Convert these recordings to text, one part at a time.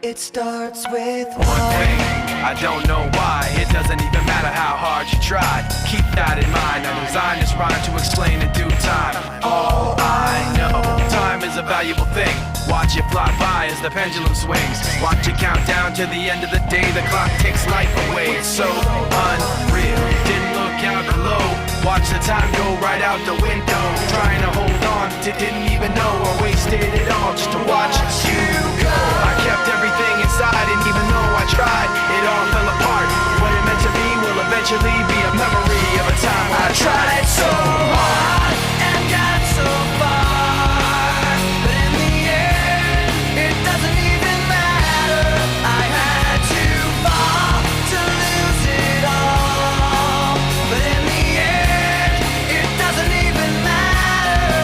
It starts with one thing, I don't know why. It doesn't even matter how hard you try. Keep that in mind. I designed this rhyme to explain in due time. All I know, time is a valuable thing. Watch it fly by as the pendulum swings. Watch it count down to the end of the day. The clock takes life away. It's so unreal. Didn't look out below. Watch the time go right out the window. Trying to hold on to didn't even know or wasted it all just to watch you go. I kept everything inside, and even though I tried, it all fell apart. What it meant to be will eventually be a memory of a time when I tried so hard and got so far, but in the end, it doesn't even matter. I had to fall to lose it all, but in the end, it doesn't even matter.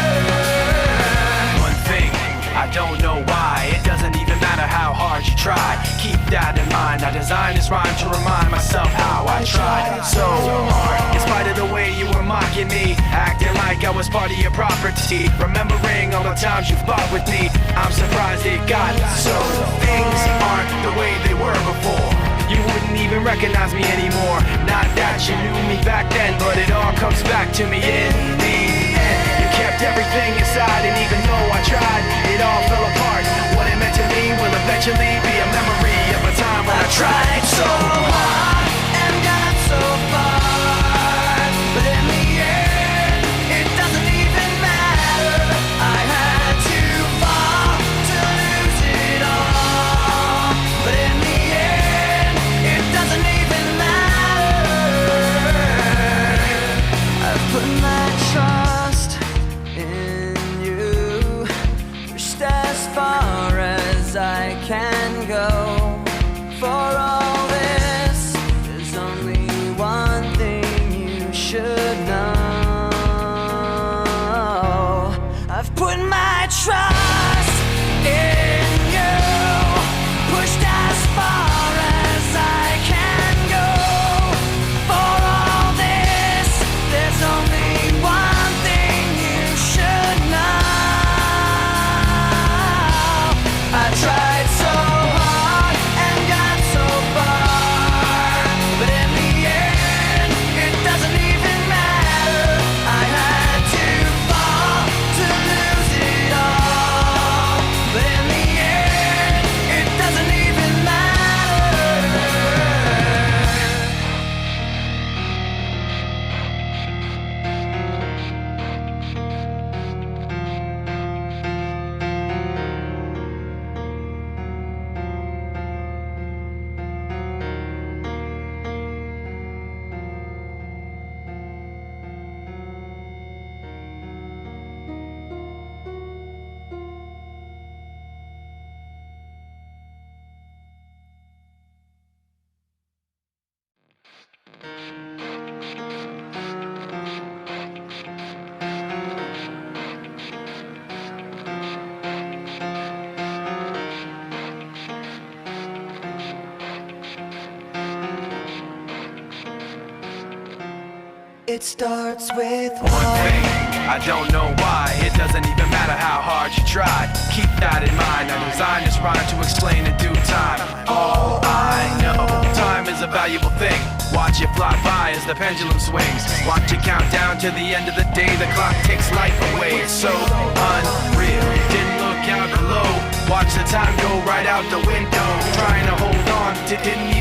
One thing, I don't know why. It doesn't even matter how hard you try. Keep that in mind. I designed this rhyme to remind myself how I tried so hard. In spite of the way you were mocking me, acting like I was part of your property, remembering all the times you fought with me, I'm surprised it got so. Things aren't the way they were before. You wouldn't even recognize me anymore. Not that you knew me back then, but it all comes back to me in the end. You kept everything inside, and even though I tried, it all fell apart. What it meant to me will eventually be a memory of a time when I tried so hard and got so far, but in the end, it doesn't even matter. I had to fall to lose it all, but in the end, it doesn't even matter. I've put my trust in you, pushed as far as I can go. For all this, there's only one thing you should know. I've put my trust in you, pushed as far as I can go. For all this, there's only one thing you should know. I tried so hard and got so far, but in the end, it doesn't even matter. I had to fall to lose it all, but in the end, it doesn't even matter. It starts with One thing, I don't know why. It doesn't even matter how hard you try. Keep that in mind. I designed this rhyme to explain in due time. All I know, time is a valuable thing. Watch it fly by as the pendulum swings. Watch it count down to the end of the day. The clock takes life away. It's so unreal. Didn't look out below. Watch the time go right out the window. Trying to hold on to didn't even